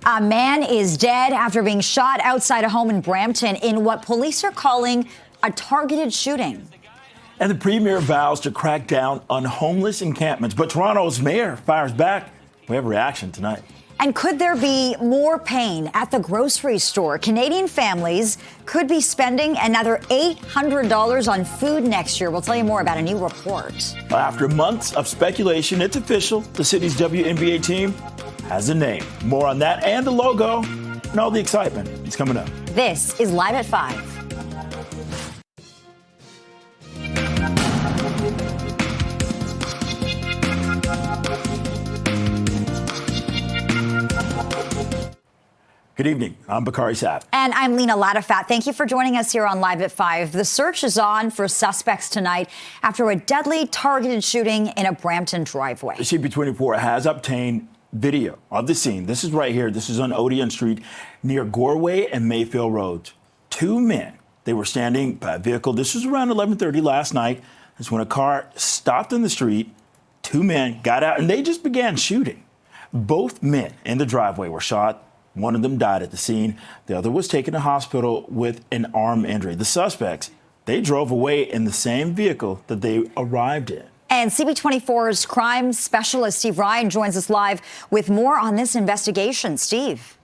A man is dead after being shot outside a home in Brampton in what police are calling a targeted shooting. And the premier vows to crack down on homeless encampments. But Toronto's mayor fires back. We have a reaction tonight. And could there be more pain at the grocery store? Canadian families could be spending another $800 on food next year. We'll tell you more about a new report. After months of speculation, it's official. The city's WNBA team has a name. More on that and the logo and all the excitement. It's coming up. This is Live at 5. Good evening. I'm Bakari Saab. And I'm Lena Latifat. Thank you for joining us here on Live at 5. The search is on for suspects tonight after a deadly targeted shooting in a Brampton driveway. CP24 has obtained video of the scene. This is right here. This is on Odeon Street near Goreway and Mayfield Roads. Two men, they were standing by a vehicle. This was around 11:30 last night. That's when a car stopped in the street. Two men got out and they just began shooting. Both men in the driveway were shot. One of them died at the scene. The other was taken to hospital with an arm injury. The suspects, they drove away in the same vehicle that they arrived in. And CP24's crime specialist Steve Ryan joins us live with more on this investigation. Steve.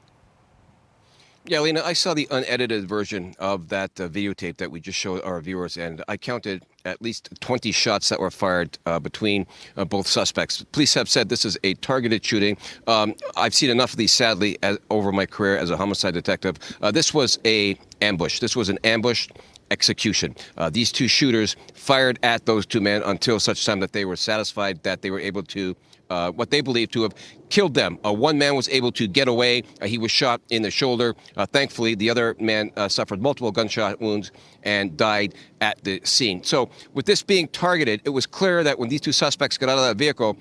Yeah, Lena, I saw the unedited version of that videotape that we just showed our viewers, and I counted at least 20 shots that were fired between both suspects. Police have said this is a targeted shooting. I've seen enough of these, sadly, over my career as a homicide detective. This was an ambush. This was an ambushed execution. These two shooters fired at those two men until such time that they were satisfied that they were able to what they believed to have killed them. One man was able to get away. He was shot in the shoulder. Thankfully, the other man suffered multiple gunshot wounds and died at the scene. So with this being targeted, it was clear that when these two suspects got out of that vehicle,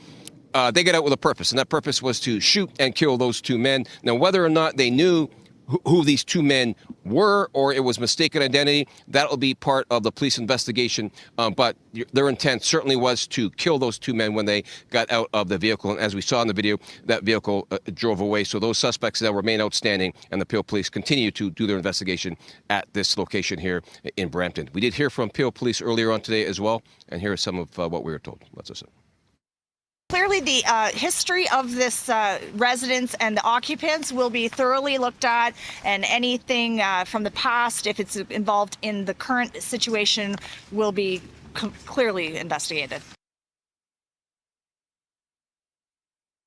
they got out with a purpose, and that purpose was to shoot and kill those two men. Now, whether or not they knew who these two men were or it was mistaken identity, that'll be part of the police investigation. But their intent certainly was to kill those two men when they got out of the vehicle. And as we saw in the video, that vehicle drove away. So those suspects that remain outstanding, and the Peel Police continue to do their investigation at this location here in Brampton. We did hear from Peel Police earlier on today as well, and here is some of what we were told. Let's listen. Clearly, the history of this residence and the occupants will be thoroughly looked at, and anything from the past, if it's involved in the current situation, will be clearly investigated.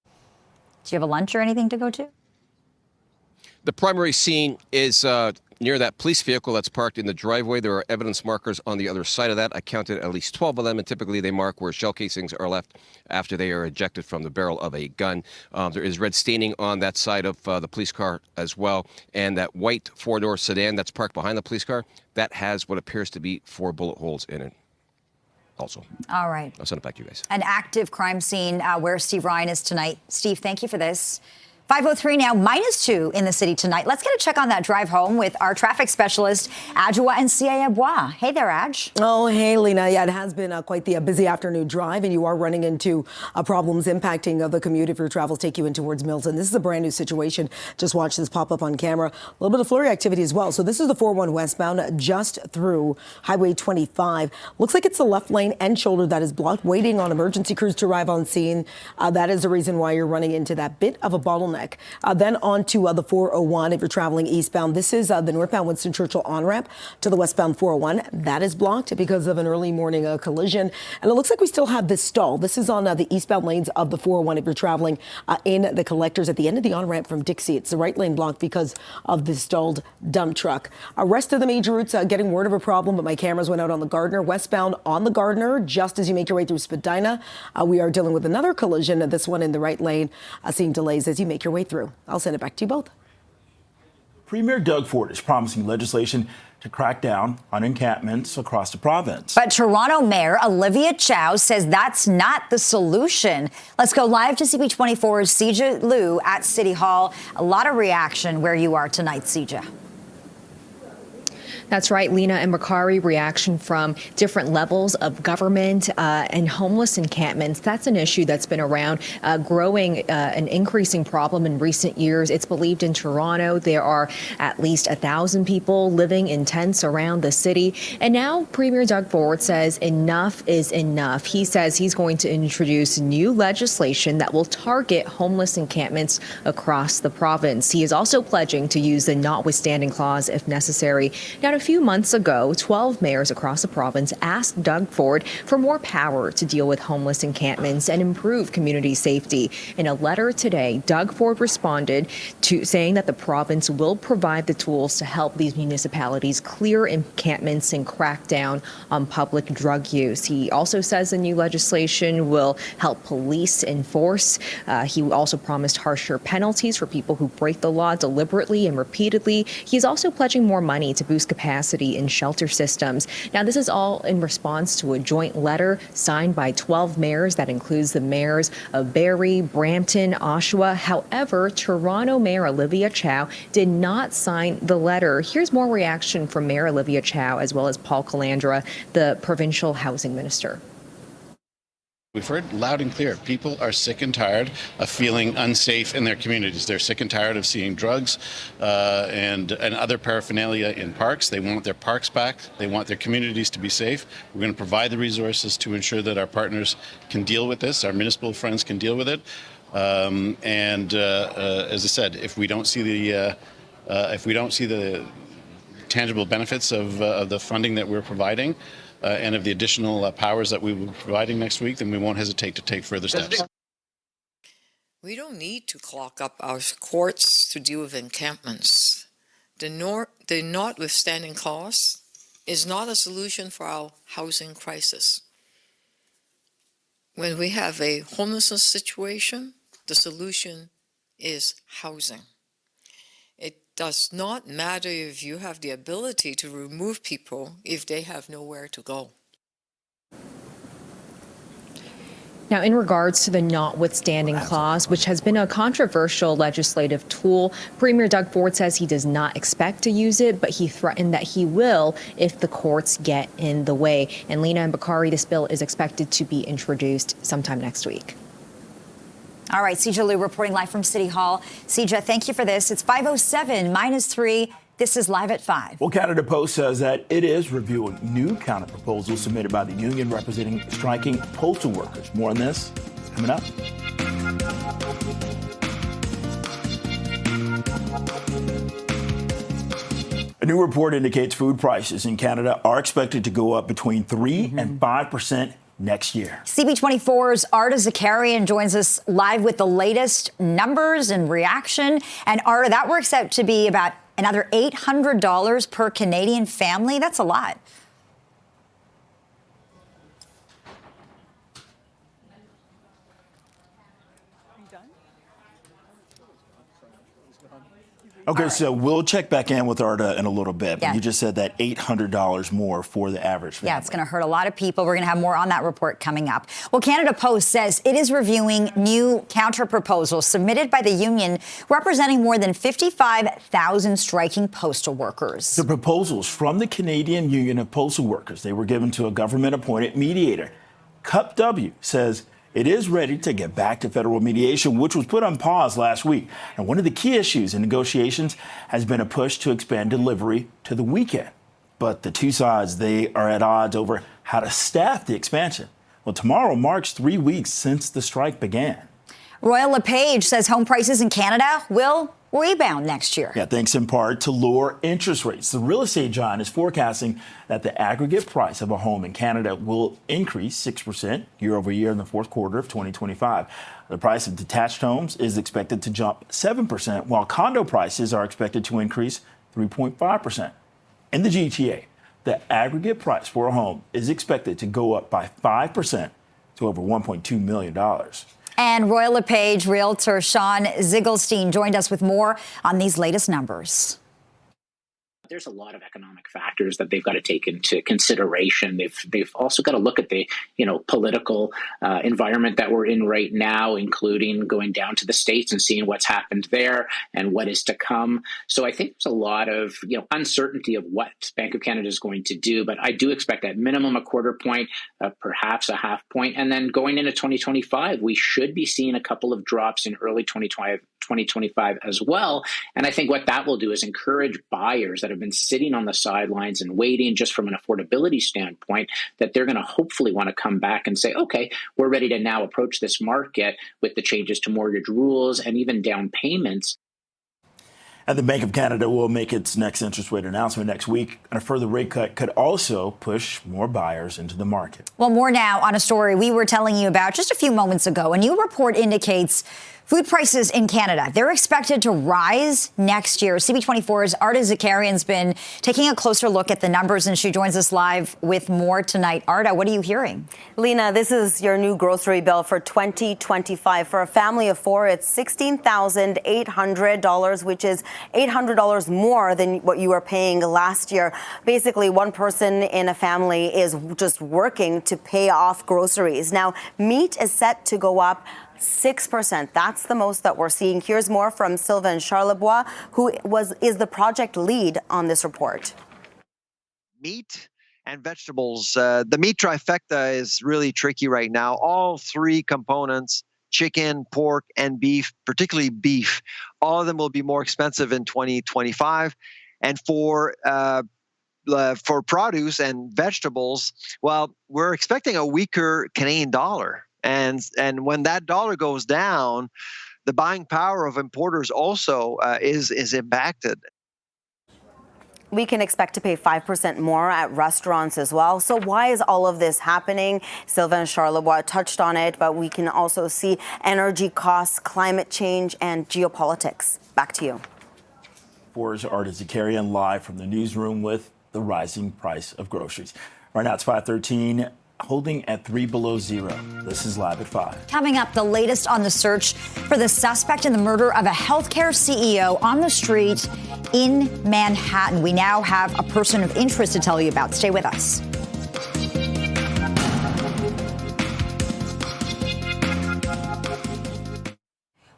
Do you have a lunch or anything to go to? The primary scene is near that police vehicle that's parked in the driveway. There are evidence markers on the other side of that. I counted at least 12 of them, and typically they mark where shell casings are left after they are ejected from the barrel of a gun. There is red staining on that side of the police car as well, and that white four-door sedan that's parked behind the police car, that has what appears to be 4 bullet holes in it also. All right. I'll send it back to you guys. An active crime scene where Steve Ryan is tonight. Steve, thank you for this. 5:03 now, -2 in the city tonight. Let's get a check on that drive home with our traffic specialist, Adjoa and Bois. Hey there, Adj. Oh, hey, Lena. Yeah, it has been quite the busy afternoon drive, and you are running into problems impacting the commute if your travels take you in towards Milton. This is a brand new situation. Just watch this pop up on camera. A little bit of flurry activity as well. So this is the 401 westbound just through Highway 25. Looks like it's the left lane and shoulder that is blocked, waiting on emergency crews to arrive on scene. That is the reason why you're running into that bit of a bottleneck. Then on to the 401 if you're traveling eastbound. This is the northbound Winston Churchill on-ramp to the westbound 401. That is blocked because of an early morning collision. And it looks like we still have this stall. This is on the eastbound lanes of the 401 if you're traveling in the collectors at the end of the on-ramp from Dixie. It's the right lane blocked because of the stalled dump truck. Rest of the major routes getting word of a problem, but my cameras went out on the Gardner. Westbound on the Gardner, just as you make your way through Spadina, we are dealing with another collision, this one in the right lane, seeing delays as you make your way through. I'll send it back to you both. Premier Doug Ford is promising legislation to crack down on encampments across the province. But Toronto Mayor Olivia Chow says that's not the solution. Let's go live to CP24's Sija Liu at City Hall. A lot of reaction where you are tonight, Sija. That's right, Lena and Bakari. Reaction from different levels of government and homeless encampments. That's an issue that's been around, growing an increasing problem in recent years. It's believed in Toronto there are at least 1,000 people living in tents around the city. And now Premier Doug Ford says enough is enough. He says he's going to introduce new legislation that will target homeless encampments across the province. He is also pledging to use the notwithstanding clause if necessary. Now, a few months ago, 12 mayors across the province asked Doug Ford for more power to deal with homeless encampments and improve community safety. In a letter today, Doug Ford responded to saying that the province will provide the tools to help these municipalities clear encampments and crack down on public drug use. He also says the new legislation will help police enforce. He also promised harsher penalties for people who break the law deliberately and repeatedly. He's also pledging more money to boost capacity in shelter systems. Now, this is all in response to a joint letter signed by 12 mayors that includes the mayors of Barrie, Brampton, Oshawa. However, Toronto Mayor Olivia Chow did not sign the letter. Here's more reaction from Mayor Olivia Chow as well as Paul Calandra, the provincial housing minister. We've heard loud and clear, people are sick and tired of feeling unsafe in their communities. They're sick and tired of seeing drugs and other paraphernalia in parks. They want their parks back. They want their communities to be safe. We're going to provide the resources to ensure that our partners can deal with this, our municipal friends can deal with it. As I said, if we don't see the tangible benefits of the funding that we're providing, and of the additional powers that we will be providing next week, then we won't hesitate to take further steps. We don't need to clog up our courts to deal with encampments. The notwithstanding clause is not a solution for our housing crisis. When we have a homelessness situation, the solution is housing. It does not matter if you have the ability to remove people if they have nowhere to go. Now, in regards to the notwithstanding clause, which has been a controversial legislative tool, Premier Doug Ford says he does not expect to use it, but he threatened that he will if the courts get in the way. And Lena and Bakari, this bill is expected to be introduced sometime next week. All right, Sija Liu reporting live from City Hall. Sija, thank you for this. It's 5:07 -3. This is Live at 5. Well, Canada Post says that it is reviewing new counter-proposals submitted by the union representing striking postal workers. More on this coming up. A new report indicates food prices in Canada are expected to go up between 3 and 5% next year. CP24's Arda Zakarian joins us live with the latest numbers and reaction. And Arda, that works out to be about another $800 per Canadian family. That's a lot. Okay, so we'll check back in with Arda in a little bit. But you just said that $800 more for the average family. Yeah, it's going to hurt a lot of people. We're going to have more on that report coming up. Well, Canada Post says it is reviewing new counter-proposals submitted by the union representing more than 55,000 striking postal workers. The proposals from the Canadian Union of Postal Workers, they were given to a government-appointed mediator. CUP W says it is ready to get back to federal mediation, which was put on pause last week. And one of the key issues in negotiations has been a push to expand delivery to the weekend. But the two sides, they are at odds over how to staff the expansion. Well, tomorrow marks 3 weeks since the strike began. Royal LePage says home prices in Canada will rebound next year. Yeah, thanks in part to lower interest rates. The real estate giant is forecasting that the aggregate price of a home in Canada will increase 6% year over year in the fourth quarter of 2025. The price of detached homes is expected to jump 7%, while condo prices are expected to increase 3.5%. In the GTA, the aggregate price for a home is expected to go up by 5% to over $1.2 million. And Royal LePage realtor Sean Ziegelstein joined us with more on these latest numbers. There's a lot of economic factors that they've got to take into consideration. They've also got to look at the political environment that we're in right now, including going down to the States and seeing what's happened there and what is to come. So I think there's a lot of uncertainty of what Bank of Canada is going to do, but I do expect at minimum a quarter point, perhaps a half point, and then going into 2025, we should be seeing a couple of drops in early 2025 as well. And I think what that will do is encourage buyers that have been sitting on the sidelines and waiting just from an affordability standpoint, that they're going to hopefully want to come back and say, okay, we're ready to now approach this market with the changes to mortgage rules and even down payments. And the Bank of Canada will make its next interest rate announcement next week. And a further rate cut could also push more buyers into the market. Well, more now on a story we were telling you about just a few moments ago. A new report indicates food prices in Canada, they're expected to rise next year. CP24's Arda Zakarian's been taking a closer look at the numbers, and she joins us live with more tonight. Arda, what are you hearing? Lena, this is your new grocery bill for 2025. For a family of four, it's $16,800, which is $800 more than what you were paying last year. Basically, one person in a family is just working to pay off groceries. Now, meat is set to go up 6%. That's the most that we're seeing. Here's more from Sylvain Charlebois, who is the project lead on this report. Meat and vegetables. The meat trifecta is really tricky right now. All three components, chicken, pork, and beef, particularly beef, all of them will be more expensive in 2025. And for produce and vegetables, well, we're expecting a weaker Canadian dollar. And when that dollar goes down, the buying power of importers also is impacted. We can expect to pay 5% more at restaurants as well. So why is all of this happening? Sylvain Charlebois touched on it, but we can also see energy costs, climate change, and geopolitics. Back to you. For Arda Zakarian live from the newsroom with the rising price of groceries. Right now it's 5:13. Holding at 3 below zero. This is Live at 5. Coming up, the latest on the search for the suspect in the murder of a healthcare CEO on the street in Manhattan. We now have a person of interest to tell you about. Stay with us.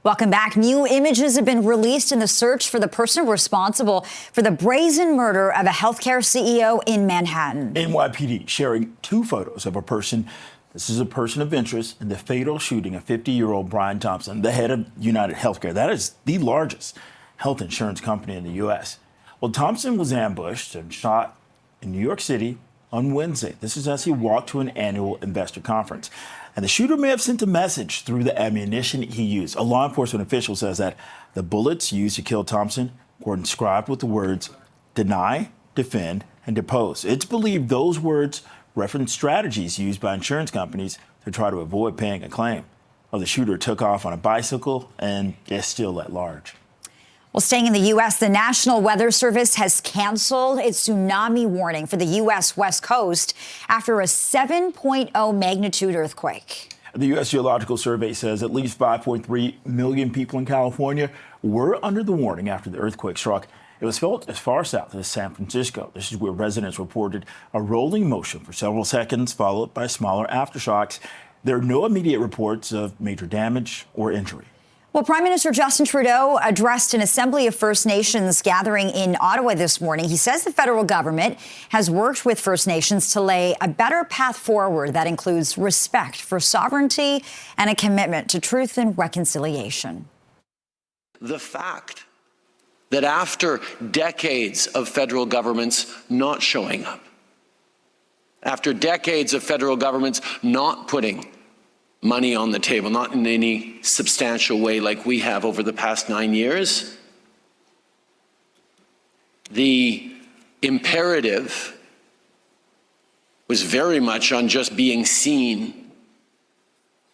Welcome back. New images have been released in the search for the person responsible for the brazen murder of a healthcare CEO in Manhattan. NYPD sharing two photos of a person. This is a person of interest in the fatal shooting of 50-year-old Brian Thompson, the head of United Healthcare. That is the largest health insurance company in the U.S. Well, Thompson was ambushed and shot in New York City on Wednesday. This is as he walked to an annual investor conference. And the shooter may have sent a message through the ammunition he used. A law enforcement official says that the bullets used to kill Thompson were inscribed with the words deny, defend, and depose. It's believed those words reference strategies used by insurance companies to try to avoid paying a claim. Well, the shooter took off on a bicycle and is still at large. Well, staying in the U.S., the National Weather Service has canceled its tsunami warning for the U.S. West Coast after a 7.0 magnitude earthquake. The U.S. Geological Survey says at least 5.3 million people in California were under the warning after the earthquake struck. It was felt as far south as San Francisco. This is where residents reported a rolling motion for several seconds, followed by smaller aftershocks. There are no immediate reports of major damage or injury. Well, Prime Minister Justin Trudeau addressed an Assembly of First Nations gathering in Ottawa this morning. He says the federal government has worked with First Nations to lay a better path forward that includes respect for sovereignty and a commitment to truth and reconciliation. The fact that after decades of federal governments not showing up, after decades of federal governments not putting money on the table, not in any substantial way like we have over the past 9 years, the imperative was very much on just being seen.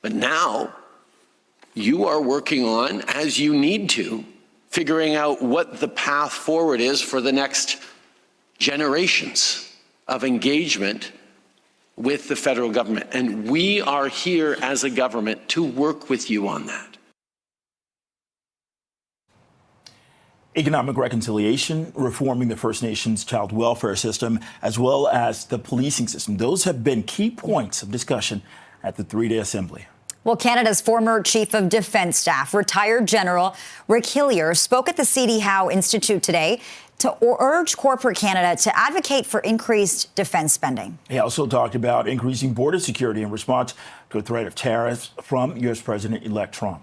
But now you are working on, as you need to, figuring out what the path forward is for the next generations of engagement with the federal government. And we are here as a government to work with you on that. economic reconciliation, reforming the First Nations child welfare system, as well as the policing system. Those have been key points of discussion at the three-day assembly. Well, Canada's former Chief of Defence Staff, retired General Rick Hillier, spoke at the C.D. Howe Institute today to urge corporate Canada to advocate for increased defense spending. He also talked about increasing border security in response to a threat of tariffs from U.S. President-elect Trump.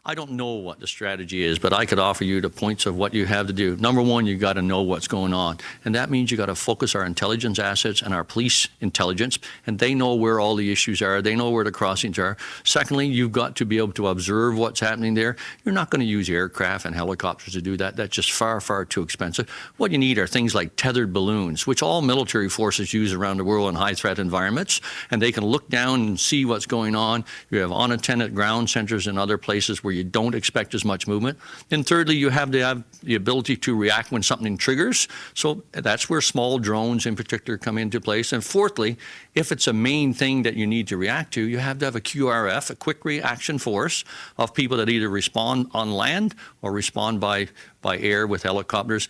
I don't know what the strategy is, but I could offer you the points of what you have to do. Number one, you got to know what's going on. And that means you got to focus our intelligence assets and our police intelligence, and they know where all the issues are. They know where the crossings are. Secondly, you've got to be able to observe what's happening there. You're not going to use aircraft and helicopters to do that. That's just far, far too expensive. What you need are things like tethered balloons, which all military forces use around the world in high threat environments, and they can look down and see what's going on. You have unattended ground centers and other places where you don't expect as much movement. And thirdly, you have to have the ability to react when something triggers. So that's where small drones in particular come into place. And fourthly, if it's a main thing that you need to react to, you have to have a QRF, a quick reaction force of people that either respond on land or respond by air with helicopters.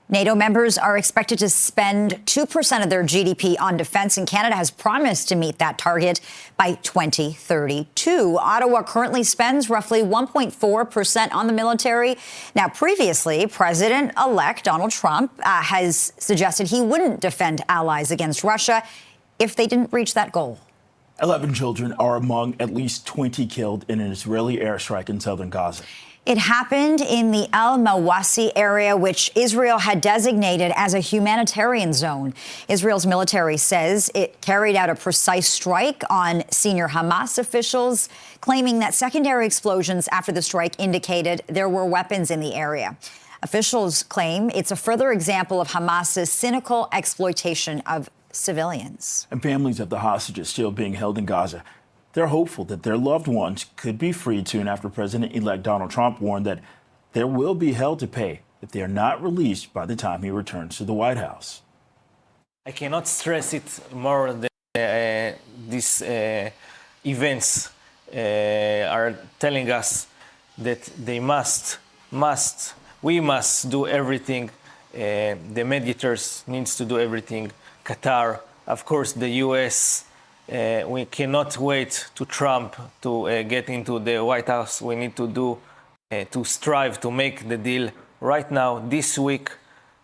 NATO members are expected to spend 2% of their GDP on defense, and Canada has promised to meet that target by 2032. Ottawa currently spends roughly 1.4% on the military. Now, previously, President-elect Donald Trump has suggested he wouldn't defend allies against Russia if they didn't reach that goal. 11 children are among at least 20 killed in an Israeli airstrike in southern Gaza. It happened in the El Mawasi area, which Israel had designated as a humanitarian zone. Israel's military says it carried out a precise strike on senior Hamas officials, claiming that secondary explosions after the strike indicated there were weapons in the area. Officials claim it's a further example of Hamas's cynical exploitation of civilians. And families of the hostages still being held in Gaza, they're hopeful that their loved ones could be freed soon after President-elect Donald Trump warned that there will be hell to pay if they are not released by the time he returns to the White House. I cannot stress it more than these events are telling us that they we must do everything. The mediators needs to do everything. Qatar, of course, the U.S., we cannot wait to Trump to get into the White House. We need to strive to make the deal right now, this week,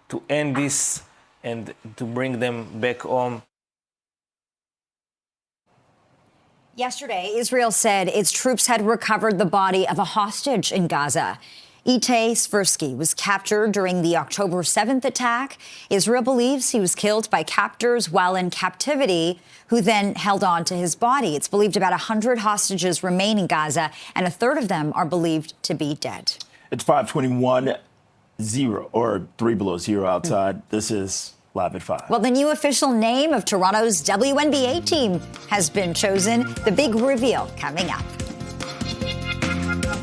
to end this and to bring them back home. Yesterday, Israel said its troops had recovered the body of a hostage in Gaza. Itay Svirsky was captured during the October 7th attack. Israel believes he was killed by captors while in captivity, who then held on to his body. It's believed about 100 hostages remain in Gaza, and a third of them are believed to be dead. It's 5:21, 0 or 3 below zero outside. This is Live at 5. Well, the new official name of Toronto's WNBA team has been chosen. The big reveal coming up.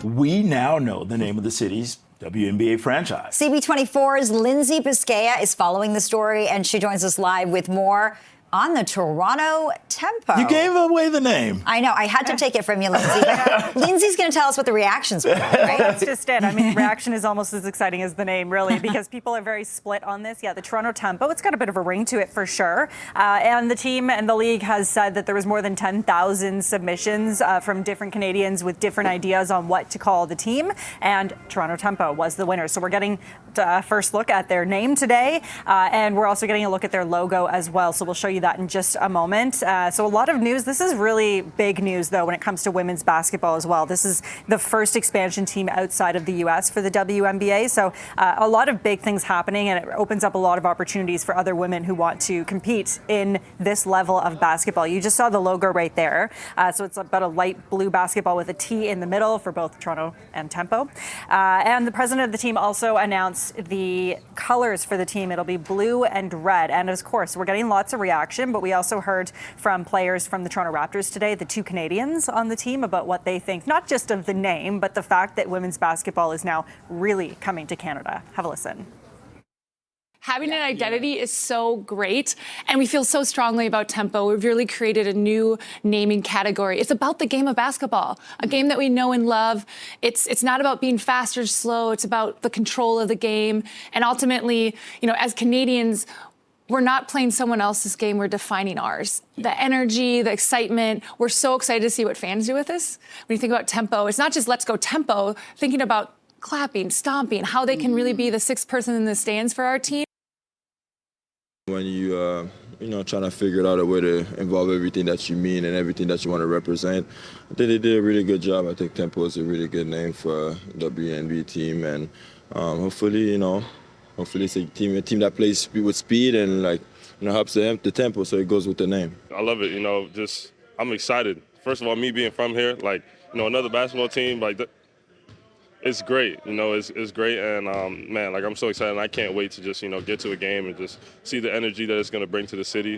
We now know the name of the city's WNBA franchise. CP24's Lindsay Biscaya is following the story, and she joins us live with more on the Toronto Tempo. You gave away the name. I know. I had to take it from you, Lindsay. But Lindsay's going to tell us what the reactions were, right? That's just it. I mean, reaction is almost as exciting as the name, really, because people are very split on this. Yeah, the Toronto Tempo, it's got a bit of a ring to it for sure. And the team and the league has said that there was more than 10,000 submissions from different Canadians with different ideas on what to call the team. And Toronto Tempo was the winner. So we're getting a first look at their name today. And we're also getting a look at their logo as well. So we'll show you that in just a moment. So a lot of news. This is really big news, though, when it comes to women's basketball as well. This is the first expansion team outside of the U.S. for the WNBA. So a lot of big things happening, and it opens up a lot of opportunities for other women who want to compete in this level of basketball. You just saw the logo right there. So it's about a light blue basketball with a T in the middle for both Toronto and Tempo. And the president of the team also announced the colors for the team. It'll be blue and red. And of course, we're getting lots of reaction, but we also heard from players from the Toronto Raptors today, the two Canadians on the team, about what they think, not just of the name, but the fact that women's basketball is now really coming to Canada. Have a listen. Having an identity is so great, and we feel so strongly about tempo. We've really created a new naming category. It's about the game of basketball, a game that we know and love. It's not about being fast or slow. It's about the control of the game. And ultimately, as Canadians, we're not playing someone else's game, we're defining ours. The energy, the excitement, we're so excited to see what fans do with this. When you think about tempo, it's not just let's go tempo, thinking about clapping, stomping, how they can really be the sixth person in the stands for our team. When you, trying to figure out a way to involve everything that you mean and everything that you want to represent, I think they did a really good job. I think Tempo is a really good name for the WNBA team, and hopefully it's a team that plays with speed and helps the tempo, so it goes with the name. I love it. I'm excited. First of all, me being from here, another basketball team, it's great, it's great, and I'm so excited, and I can't wait to just, get to a game and just see the energy that it's going to bring to the city.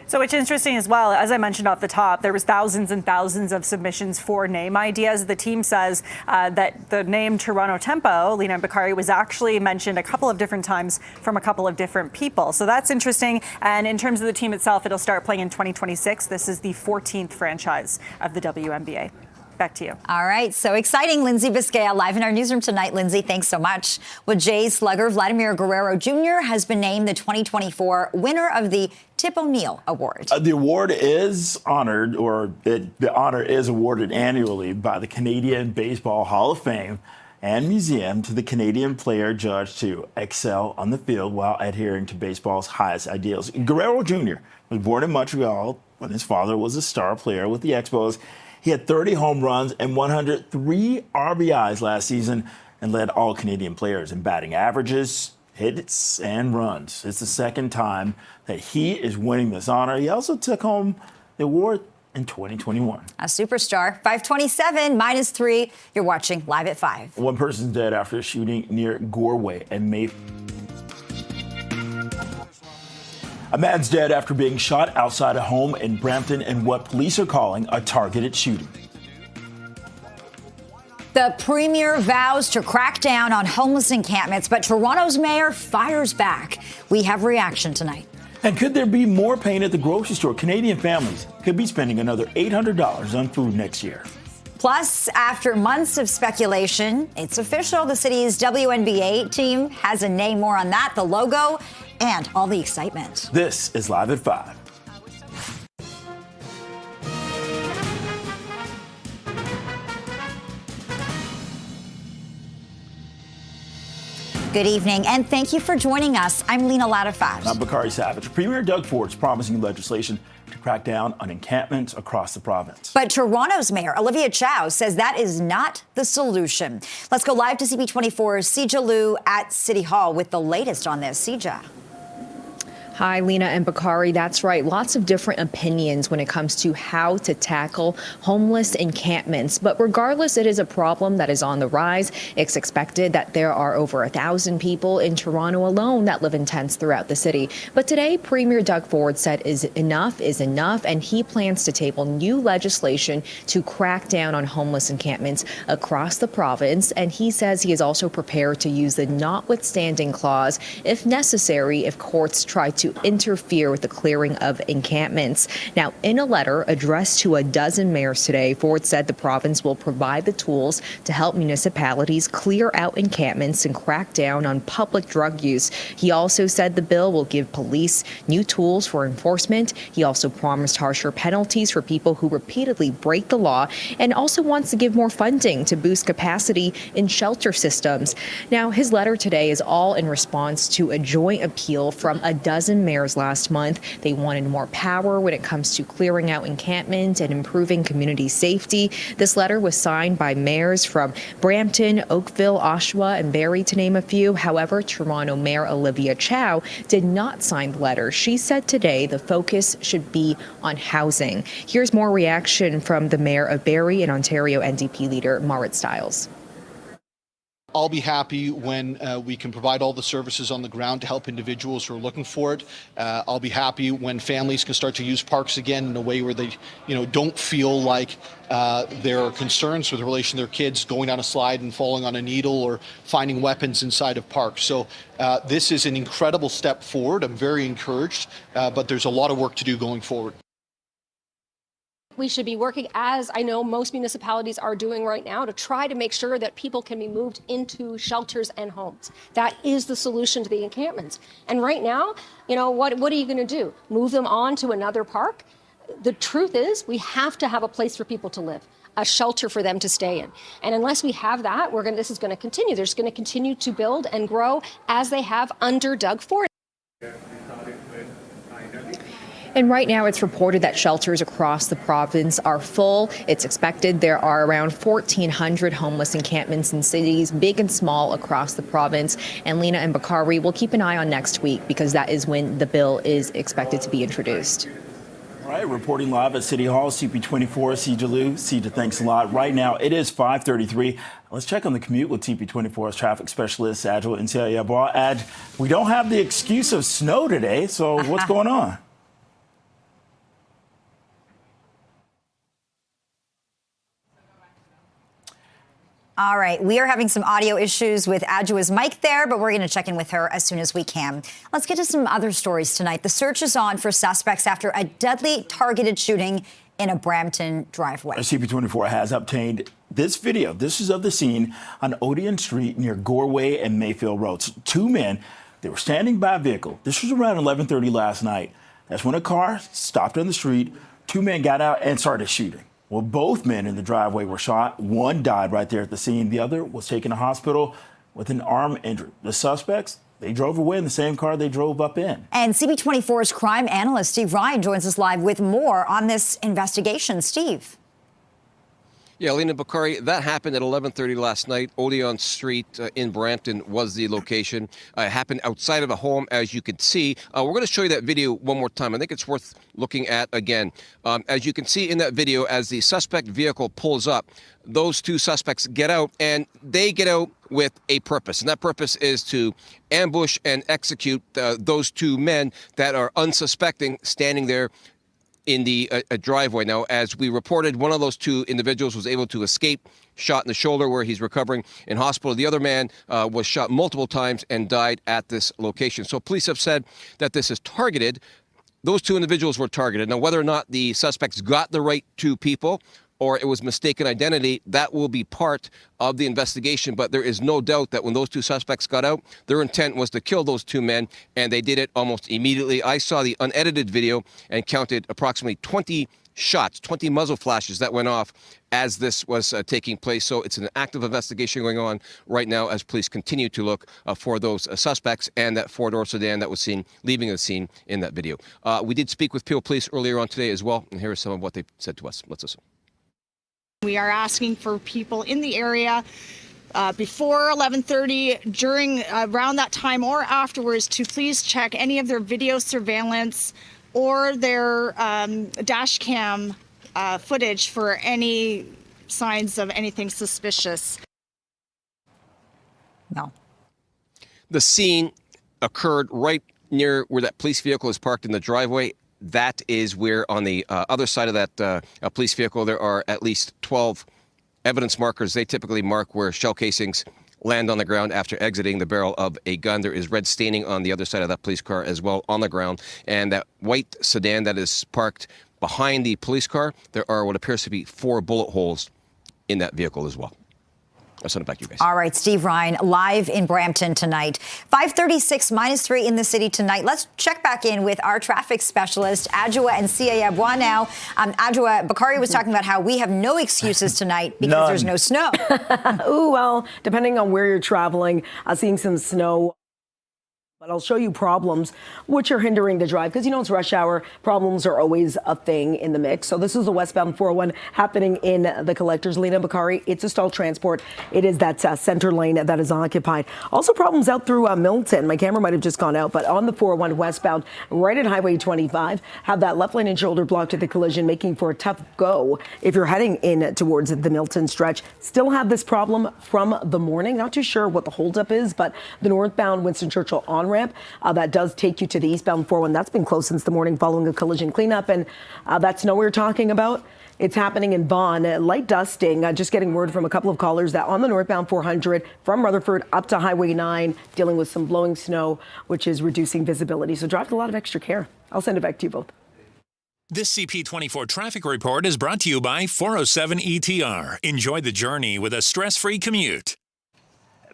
So it's interesting as well, as I mentioned off the top, there was thousands and thousands of submissions for name ideas. The team says that the name Toronto Tempo, Lena and Bakari, was actually mentioned a couple of different times from a couple of different people. So that's interesting. And in terms of the team itself, it'll start playing in 2026. This is the 14th franchise of the WNBA. Back to you. All right. So exciting. Lindsay Vizcaya live in our newsroom tonight. Lindsay, thanks so much. Well, Jays slugger Vladimir Guerrero Jr. has been named the 2024 winner of the Tip O'Neill Award. The award is honored, the honor is awarded annually by the Canadian Baseball Hall of Fame and Museum to the Canadian player judged to excel on the field while adhering to baseball's highest ideals. Guerrero Jr. was born in Montreal when his father was a star player with the Expos. He had 30 home runs and 103 RBIs last season and led all Canadian players in batting averages, hits, and runs. It's the second time that he is winning this honor. He also took home the award in 2021. A superstar. 5:27, -3. You're watching Live at 5. One person's dead after a shooting near Goreway and Mayfield. A man's dead after being shot outside a home in Brampton in what police are calling a targeted shooting. The premier vows to crack down on homeless encampments, but Toronto's mayor fires back. We have reaction tonight. And could there be more pain at the grocery store? Canadian families could be spending another $800 on food next year. Plus, after months of speculation, it's official. The city's WNBA team has a name. More on that, the logo, and all the excitement. This is Live at 5. Good evening, and thank you for joining us. I'm Lena Latafaz. I'm Bakari Savage. Premier Doug Ford's promising legislation to crack down on encampments across the province. But Toronto's Mayor Olivia Chow says that is not the solution. Let's go live to CP24's Sija Liu at City Hall with the latest on this. Sija. Hi, Lena and Bakari. That's right. Lots of different opinions when it comes to how to tackle homeless encampments. But regardless, it is a problem that is on the rise. It's expected that there are over 1,000 people in Toronto alone that live in tents throughout the city. But today, Premier Doug Ford said enough is enough, and he plans to table new legislation to crack down on homeless encampments across the province. And he says he is also prepared to use the notwithstanding clause if necessary if courts try to interfere with the clearing of encampments. Now, in a letter addressed to a dozen mayors today, Ford said the province will provide the tools to help municipalities clear out encampments and crack down on public drug use. He also said the bill will give police new tools for enforcement. He also promised harsher penalties for people who repeatedly break the law and also wants to give more funding to boost capacity in shelter systems. Now, his letter today is all in response to a joint appeal from a dozen mayors last month. They wanted more power when it comes to clearing out encampment and improving community safety. This letter was signed by mayors from Brampton, Oakville, Oshawa, and Barrie, to name a few. However, Toronto Mayor Olivia Chow did not sign the letter. She said today the focus should be on housing. Here's more reaction from the mayor of Barrie and Ontario NDP leader Marit Stiles. I'll be happy when we can provide all the services on the ground to help individuals who are looking for it. I'll be happy when families can start to use parks again in a way where they, don't feel like there are concerns with relation to their kids going down a slide and falling on a needle or finding weapons inside of parks. So this is an incredible step forward. I'm very encouraged, but there's a lot of work to do going forward. We should be working, as I know most municipalities are doing right now, to try to make sure that people can be moved into shelters and homes. That is the solution to the encampments. And right now, what are you going to do? Move them on to another park? The truth is, we have to have a place for people to live, a shelter for them to stay in. And unless we have that, this is going to continue. They're just going to continue to build and grow as they have under Doug Ford. And right now, it's reported that shelters across the province are full. It's expected there are around 1,400 homeless encampments in cities, big and small, across the province. And Lena and Bakari will keep an eye on next week because that is when the bill is expected to be introduced. All right, reporting live at City Hall, CP24, Sija Liu. Sija, thanks a lot. Right now, it is 5:33. Let's check on the commute with CP24's traffic specialist, Adjoa Nsiyabwa. Ad, we don't have the excuse of snow today, so what's going on? All right, we are having some audio issues with Adjoa's mic there, but we're going to check in with her as soon as we can. Let's get to some other stories tonight. The search is on for suspects after a deadly targeted shooting in a Brampton driveway. CP24 has obtained this video. This is of the scene on Odeon Street near Goreway and Mayfield Roads. Two men, they were standing by a vehicle. This was around 11:30 last night. That's when a car stopped on the street. Two men got out and started shooting. Well, both men in the driveway were shot. One died right there at the scene. The other was taken to hospital with an arm injury. The suspects, they drove away in the same car they drove up in. And CP24's crime analyst Steve Ryan joins us live with more on this investigation. Steve. Yeah, Lena Bakari, that happened at 11:30 last night. Odeon Street in Brampton was the location. It happened outside of a home, as you can see. We're going to show you that video one more time. I think it's worth looking at again. As you can see in that video, as the suspect vehicle pulls up, those two suspects get out, and they get out with a purpose. And that purpose is to ambush and execute those two men that are unsuspecting standing there in the driveway. Now, as we reported, one of those two individuals was able to escape, shot in the shoulder where he's recovering in hospital. The other man was shot multiple times and died at this location. So police have said that this is targeted. Those two individuals were targeted. Now, whether or not the suspects got the right two people or it was mistaken identity, that will be part of the investigation. But there is no doubt that when those two suspects got out, their intent was to kill those two men, and they did it almost immediately. I saw the unedited video and counted approximately 20 shots, 20 muzzle flashes that went off as this was taking place. So it's an active investigation going on right now as police continue to look for those suspects and that four-door sedan that was seen leaving the scene in that video. We did speak with Peel Police earlier on today as well, and here is some of what they said to us. Let's listen. We are asking for people in the area before 11:30, during around that time or afterwards, to please check any of their video surveillance or their dash cam footage for any signs of anything suspicious. No. The scene occurred right near where that police vehicle is parked in the driveway. That is where on the other side of that police vehicle, there are at least 12 evidence markers. They typically mark where shell casings land on the ground after exiting the barrel of a gun. There is red staining on the other side of that police car as well on the ground. And that white sedan that is parked behind the police car, there are what appears to be 4 bullet holes in that vehicle as well. I'll send it back to you guys. All right, Steve Ryan, live in Brampton tonight. 5:36, -3 in the city tonight. Let's check back in with our traffic specialist, Adjoa Nsiyabwa now. Adjoa, Bakari was talking about how we have no excuses tonight because there's no snow. Ooh, well, depending on where you're traveling, seeing some snow But I'll show you problems which are hindering the drive because, it's rush hour. Problems are always a thing in the mix. So this is the westbound 401 happening in the collectors. Lena Bakari, it's a stalled transport. It is that center lane that is occupied. Also problems out through Milton. My camera might have just gone out, but on the 401 westbound, right at Highway 25, have that left lane and shoulder blocked to the collision, making for a tough go if you're heading in towards the Milton stretch. Still have this problem from the morning. Not too sure what the holdup is, but the northbound Winston Churchill on ramp that does take you to the eastbound 401. That's been closed since the morning following a collision cleanup, and that snow we're talking about, it's happening in Vaughan. Light dusting, just getting word from a couple of callers that on the northbound 400 from Rutherford up to Highway 9, dealing with some blowing snow, which is reducing visibility. So drive with a lot of extra care. I'll send it back to you both. This CP24 traffic report is brought to you by 407 ETR. Enjoy the journey with a stress-free commute.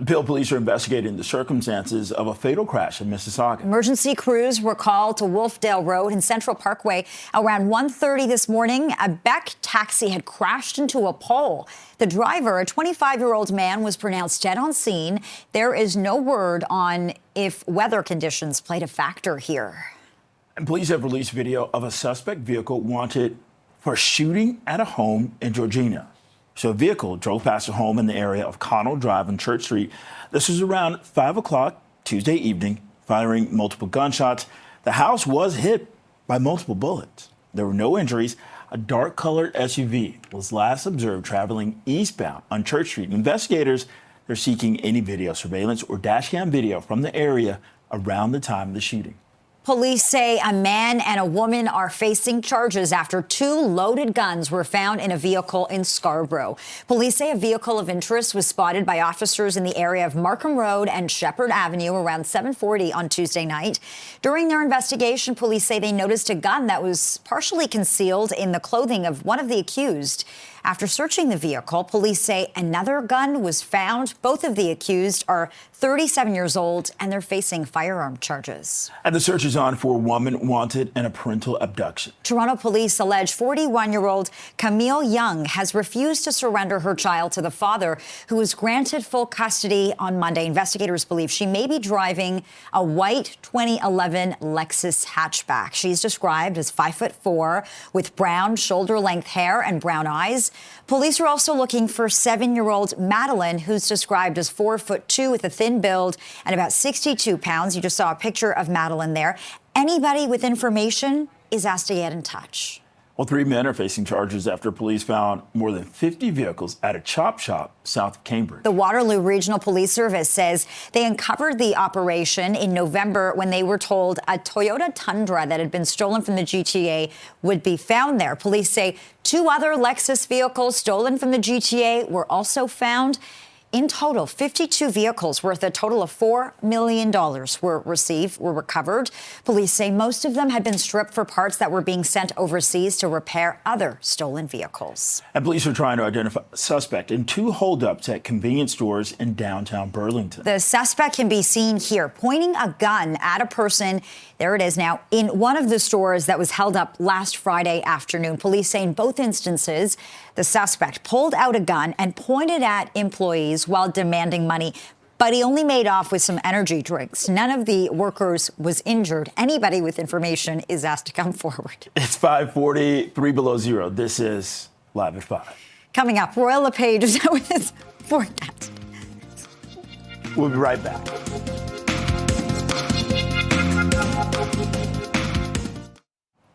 Peel police are investigating the circumstances of a fatal crash in Mississauga. Emergency crews were called to Wolfdale Road and Central Parkway around 1:30 this morning. A Beck taxi had crashed into a pole. The driver, a 25-year-old man, was pronounced dead on scene. There is no word on if weather conditions played a factor here. And police have released video of a suspect vehicle wanted for shooting at a home in Georgina. So a vehicle drove past a home in the area of Connell Drive and Church Street. This was around 5 o'clock Tuesday evening, firing multiple gunshots. The house was hit by multiple bullets. There were no injuries. A dark-colored SUV was last observed traveling eastbound on Church Street. Investigators, they're seeking any video surveillance or dashcam video from the area around the time of the shooting. Police say a man and a woman are facing charges after 2 loaded guns were found in a vehicle in Scarborough. Police say a vehicle of interest was spotted by officers in the area of Markham Road and Shepherd Avenue around 7:40 on Tuesday night. During their investigation, police say they noticed a gun that was partially concealed in the clothing of one of the accused. After searching the vehicle, police say another gun was found. Both of the accused are 37 years old, and they're facing firearm charges. And the search is on for a woman wanted in a parental abduction. Toronto police allege 41-year-old Camille Young has refused to surrender her child to the father, who was granted full custody on Monday. Investigators believe she may be driving a white 2011 Lexus hatchback. She's described as 5'4", with brown shoulder-length hair and brown eyes. Police are also looking for 7-year-old Madeline, who's described as 4'2" with a thin build and about 62 pounds. You just saw a picture of Madeline there. Anybody with information is asked to get in touch. Well, 3 men are facing charges after police found more than 50 vehicles at a chop shop south of Cambridge. The Waterloo Regional Police Service says they uncovered the operation in November when they were told a Toyota Tundra that had been stolen from the GTA would be found there. Police say 2 other Lexus vehicles stolen from the GTA were also found. In total, 52 vehicles worth a total of $4 million were recovered. Police say most of them had been stripped for parts that were being sent overseas to repair other stolen vehicles. And police are trying to identify a suspect in 2 holdups at convenience stores in downtown Burlington. The suspect can be seen here pointing a gun at a person. There it is now in one of the stores that was held up last Friday afternoon. Police say in both instances, the suspect pulled out a gun and pointed at employees while demanding money. But he only made off with some energy drinks. None of the workers was injured. Anybody with information is asked to come forward. It's 5:40, 3 below zero. This is Live at 5. Coming up, Royal LePage is out with his forecast. We'll be right back.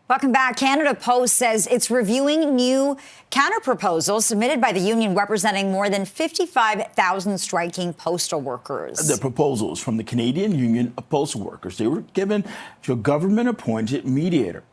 Welcome back. Canada Post says it's reviewing new counter-proposals submitted by the union representing more than 55,000 striking postal workers. The proposals from the Canadian Union of Postal Workers, they were given to a government-appointed mediator.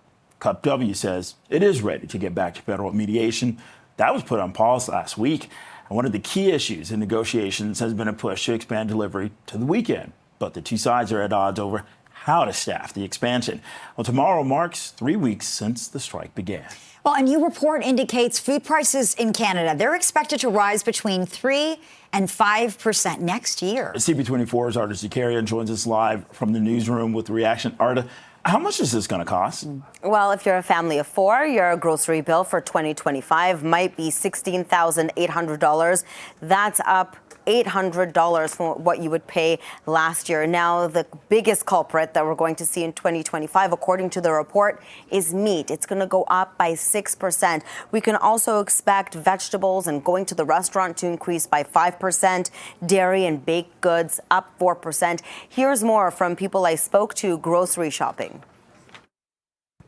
CUP W says it is ready to get back to federal mediation. That was put on pause last week. And one of the key issues in negotiations has been a push to expand delivery to the weekend. But the two sides are at odds over how to staff the expansion. Well, tomorrow marks 3 weeks since the strike began. Well, a new report indicates food prices in Canada, they're expected to rise between 3% and 5% next year. CP24's Arta Zakarian joins us live from the newsroom with the reaction. Arta, how much is this going to cost? Well, if you're a family of 4, your grocery bill for 2025 might be $16,800. That's up $800 from what you would pay last year. Now, the biggest culprit that we're going to see in 2025, according to the report, is meat. It's going to go up by 6%. We can also expect vegetables and going to the restaurant to increase by 5%, dairy and baked goods up 4%. Here's more from people I spoke to grocery shopping.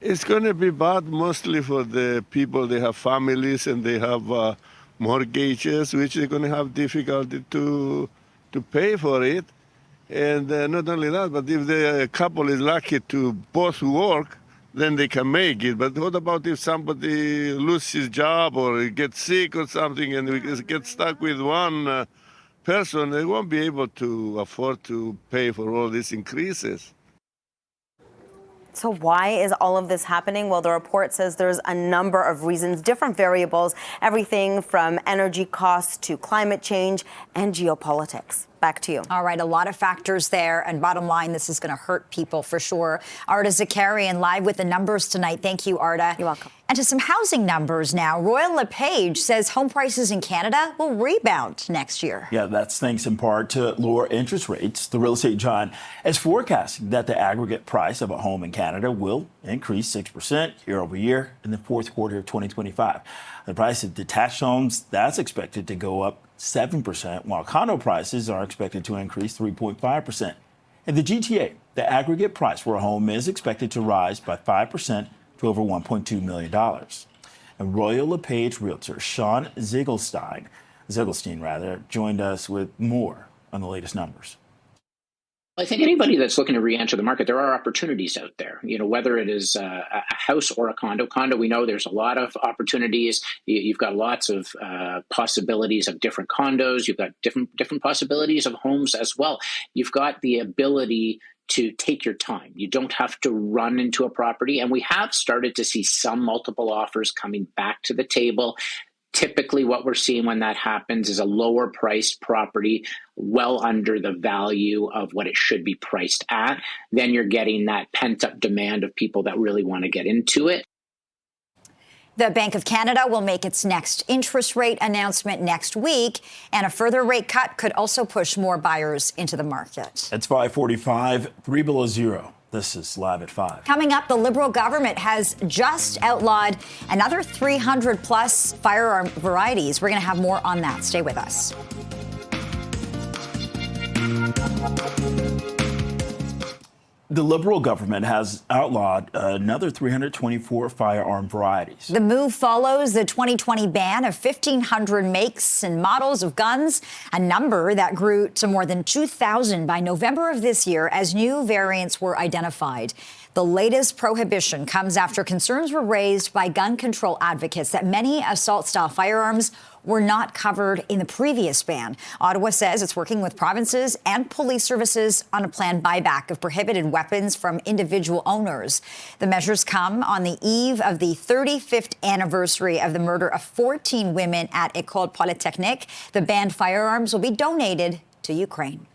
It's going to be bad mostly for the people. They have families and they have mortgages, which they're going to have difficulty to pay for it. And not only that, but if the couple is lucky to both work, then they can make it. But what about if somebody loses his job or gets sick or something and we get stuck with one person? They won't be able to afford to pay for all these increases. So why is all of this happening? Well, the report says there's a number of reasons, different variables, everything from energy costs to climate change and geopolitics. Back to you. All right, a lot of factors there. And bottom line, this is going to hurt people for sure. Arda Zakarian live with the numbers tonight. Thank you, Arda. You're welcome. And to some housing numbers now. Royal LePage says home prices in Canada will rebound next year. Yeah, that's thanks in part to lower interest rates. The real estate giant is forecasting that the aggregate price of a home in Canada will increase 6% year over year in the fourth quarter of 2025. The price of detached homes, that's expected to go up 7%, while condo prices are expected to increase 3.5%. In the GTA, the aggregate price for a home is expected to rise by 5% to over $1.2 million. And Royal LePage realtor Sean Ziegelstein joined us with more on the latest numbers. I think anybody that's looking to re-enter the market, there are opportunities out there. You know, whether it is a house or a condo. Condo, we know there's a lot of opportunities. You've got lots of possibilities of different condos. You've got different possibilities of homes as well. You've got the ability to take your time. You don't have to run into a property. And we have started to see some multiple offers coming back to the table. Typically, what we're seeing when that happens is a lower priced property well under the value of what it should be priced at. Then you're getting that pent up demand of people that really want to get into it. The Bank of Canada will make its next interest rate announcement next week, and a further rate cut could also push more buyers into the market. It's 5:45, 3 below zero. This is Live at 5. Coming up, the Liberal government has just outlawed another 300 plus firearm varieties. We're going to have more on that. Stay with us. The Liberal government has outlawed another 324 firearm varieties. The move follows the 2020 ban of 1,500 makes and models of guns, a number that grew to more than 2,000 by November of this year as new variants were identified. The latest prohibition comes after concerns were raised by gun control advocates that many assault-style firearms were not covered in the previous ban. Ottawa says it's working with provinces and police services on a planned buyback of prohibited weapons from individual owners. The measures come on the eve of the 35th anniversary of the murder of 14 women at École Polytechnique. The banned firearms will be donated to Ukraine.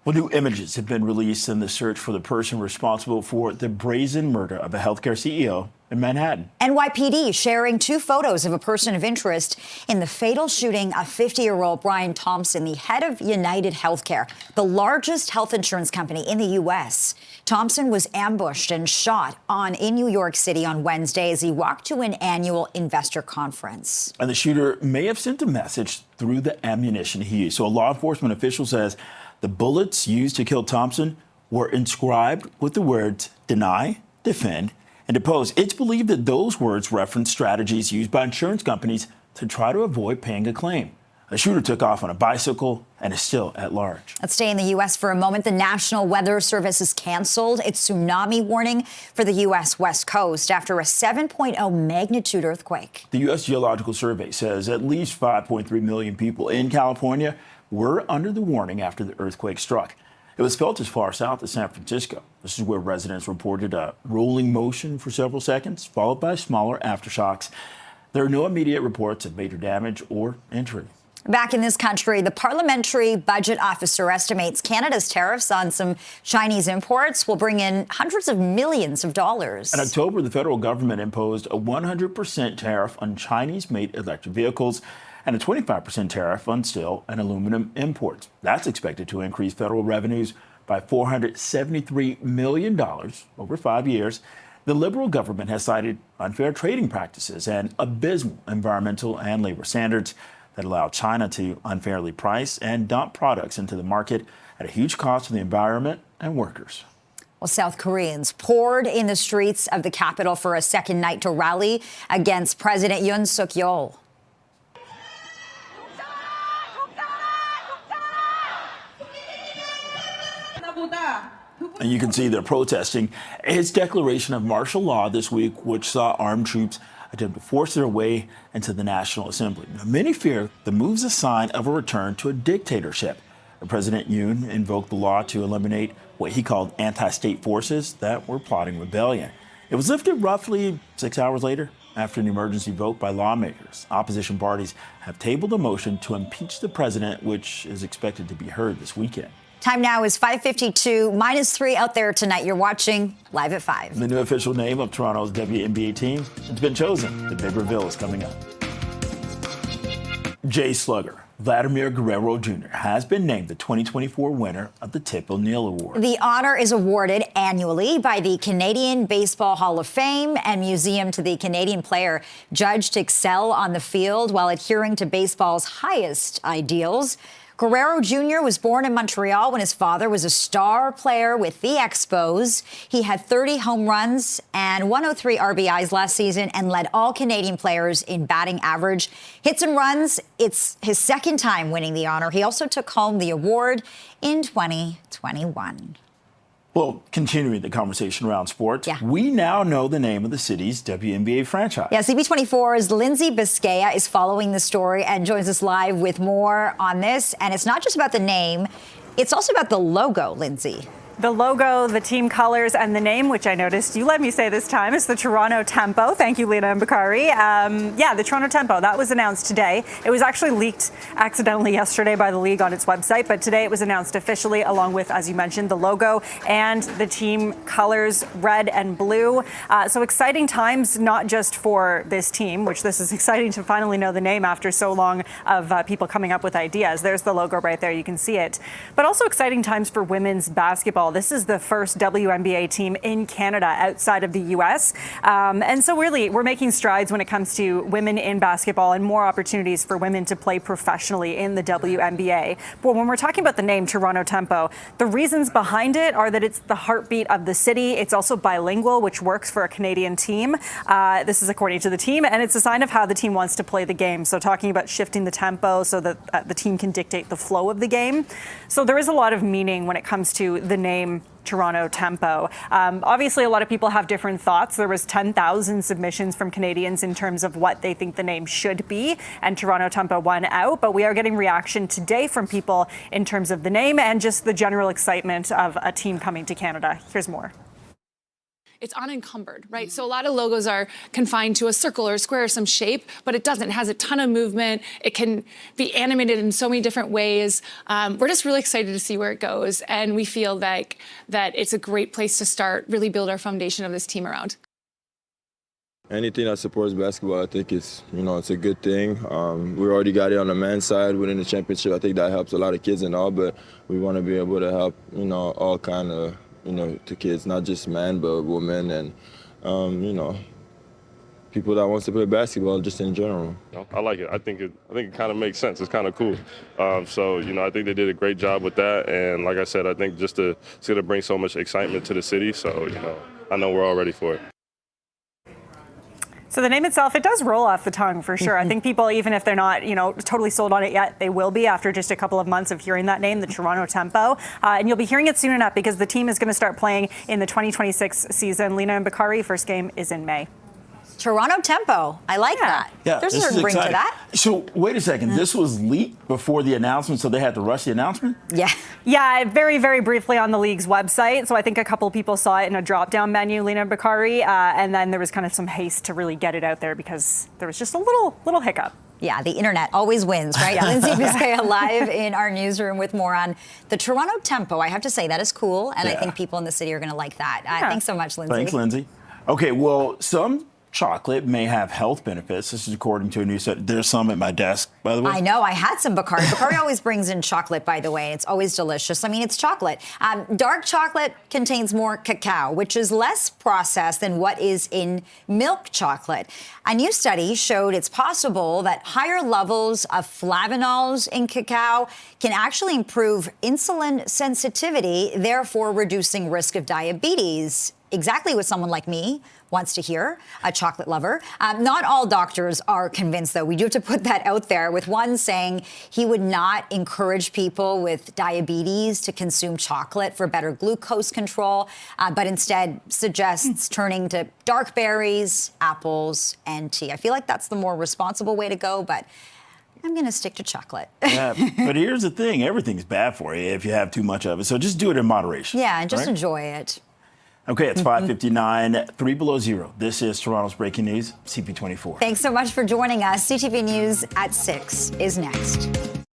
Well, new images have been released in the search for the person responsible for the brazen murder of a healthcare CEO in Manhattan. NYPD sharing two photos of a person of interest in the fatal shooting of 50-year-old Brian Thompson, the head of United Healthcare, the largest health insurance company in the U.S. Thompson was ambushed and shot in New York City on Wednesday as he walked to an annual investor conference. And the shooter may have sent a message through the ammunition he used. So a law enforcement official says the bullets used to kill Thompson were inscribed with the words deny, defend, and depose. It's believed that those words reference strategies used by insurance companies to try to avoid paying a claim. The shooter took off on a bicycle and is still at large. Let's stay in the U.S. for a moment. The National Weather Service has canceled its tsunami warning for the U.S. West Coast after a 7.0 magnitude earthquake. The U.S. Geological Survey says at least 5.3 million people in California were under the warning after the earthquake struck. It was felt as far south as San Francisco. This is where residents reported a rolling motion for several seconds, followed by smaller aftershocks. There are no immediate reports of major damage or injury. Back in this country, the Parliamentary Budget Officer estimates Canada's tariffs on some Chinese imports will bring in hundreds of millions of dollars. In October, the federal government imposed a 100% tariff on Chinese-made electric vehicles. and a 25% tariff on steel and aluminum imports. That's expected to increase federal revenues by $473 million over 5 years. The Liberal government has cited unfair trading practices and abysmal environmental and labor standards that allow China to unfairly price and dump products into the market at a huge cost to the environment and workers. Well, South Koreans poured in the streets of the capital for a second night to rally against President Yoon Suk-yeol. And you can see they're protesting his declaration of martial law this week, which saw armed troops attempt to force their way into the National Assembly. Now, many fear the move's a sign of a return to a dictatorship. President Yoon invoked the law to eliminate what he called anti-state forces that were plotting rebellion. It was lifted roughly 6 hours later after an emergency vote by lawmakers. Opposition parties have tabled a motion to impeach the president, which is expected to be heard this weekend. Time now is 5:52, -3 out there tonight. You're watching Live at 5. The new official name of Toronto's WNBA team has been chosen. The big reveal is coming up. Jay Slugger Vladimir Guerrero Jr. has been named the 2024 winner of the Tip O'Neill Award. The honor is awarded annually by the Canadian Baseball Hall of Fame and Museum to the Canadian player judged to excel on the field while adhering to baseball's highest ideals. Guerrero Jr. was born in Montreal when his father was a star player with the Expos. He had 30 home runs and 103 RBIs last season and led all Canadian players in batting average. Hits and runs, it's his second time winning the honor. He also took home the award in 2021. Well, continuing the conversation around sports, we now know the name of the city's WNBA franchise. Yeah, CP24's Lindsay Biscaya is following the story and joins us live with more on this. And it's not just about the name, it's also about the logo, Lindsay. The logo, the team colors, and the name, which I noticed you let me say this time, is the Toronto Tempo. Thank you, Lena and Bakari. The Toronto Tempo, that was announced today. It was actually leaked accidentally yesterday by the league on its website, but today it was announced officially, along with, as you mentioned, the logo and the team colors, red and blue. So exciting times, not just for this team, which this is exciting to finally know the name after so long of people coming up with ideas. There's the logo right there, you can see it. But also exciting times for women's basketball. This is the first WNBA team in Canada outside of the U.S. And so really, we're making strides when it comes to women in basketball and more opportunities for women to play professionally in the WNBA. But when we're talking about the name Toronto Tempo, the reasons behind it are that it's the heartbeat of the city. It's also bilingual, which works for a Canadian team. This is according to the team, and it's a sign of how the team wants to play the game. So talking about shifting the tempo so that the team can dictate the flow of the game. So there is a lot of meaning when it comes to the name Toronto Tempo. Obviously, a lot of people have different thoughts. There was 10,000 submissions from Canadians in terms of what they think the name should be, and Toronto Tempo won out. But we are getting reaction today from people in terms of the name and just the general excitement of a team coming to Canada. Here's more. It's unencumbered, right? So a lot of logos are confined to a circle or a square or some shape, but it doesn't. It has a ton of movement. It can be animated in so many different ways. We're just really excited to see where it goes. And we feel like that it's a great place to start, really build our foundation of this team around. Anything that supports basketball, I think it's a good thing. We already got it on the men's side winning the championship. I think that helps a lot of kids and all, but we want to be able to help, all kind of, to kids, not just men, but women and, people that wants to play basketball just in general. I like it. I think it kind of makes sense. It's kind of cool. I think they did a great job with that. And like I said, I think it's going to bring so much excitement to the city. So, I know we're all ready for it. So the name itself, it does roll off the tongue for sure. I think people, even if they're not, totally sold on it yet, they will be after just a couple of months of hearing that name, the Toronto Tempo. And you'll be hearing it soon enough because the team is going to start playing in the 2026 season. Lena and Bakari, first game is in May. Toronto Tempo. I like that. Yeah, there's a certain ring to that. So wait a second. This was leaked before the announcement, so they had to rush the announcement? Yeah, very, very briefly on the league's website. So I think a couple of people saw it in a drop-down menu, Lena and Bakari, and then there was kind of some haste to really get it out there because there was just a little hiccup. Yeah, the internet always wins, right? Lindsay Biscaya live in our newsroom with more on the Toronto Tempo. I have to say, that is cool, and I think people in the city are going to like that. Thanks so much, Lindsay. Thanks, Lindsay. Okay, well, some chocolate may have health benefits. This is according to a new study. There's some at my desk, by the way. I know. I had some Bacardi. Bacardi always brings in chocolate, by the way. It's always delicious. I mean, it's chocolate. Dark chocolate contains more cacao, which is less processed than what is in milk chocolate. A new study showed it's possible that higher levels of flavanols in cacao can actually improve insulin sensitivity, therefore reducing risk of diabetes. Exactly what someone like me wants to hear, a chocolate lover. Not all doctors are convinced, though. We do have to put that out there, with one saying he would not encourage people with diabetes to consume chocolate for better glucose control, but instead suggests turning to dark berries, apples, and tea. I feel like that's the more responsible way to go, but I'm going to stick to chocolate. Yeah, but here's the thing. Everything's bad for you if you have too much of it. So just do it in moderation. Yeah, and just right? enjoy it. Okay, it's 5:59, 3 below zero. This is Toronto's Breaking News, CP24. Thanks so much for joining us. CTV News at 6 is next.